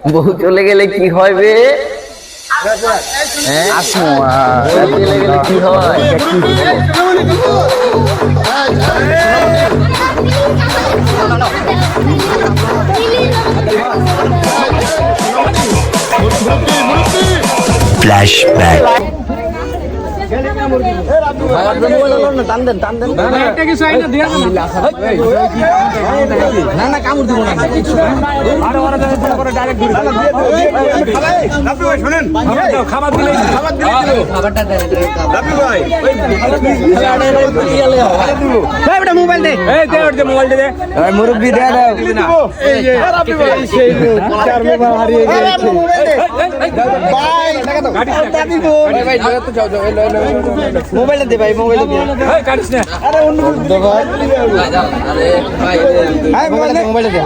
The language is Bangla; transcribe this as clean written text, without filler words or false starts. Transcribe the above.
বউ চলে গেলে কি হবে? চলে গেলে কি হয়? ফ্ল্যাশব্যাক। মুরব্বী দেয়া দাও। মোবাইলটা দে ভাই, মোবাইলটা দে। আরে অন্য ভাই, মোবাইলটা দে।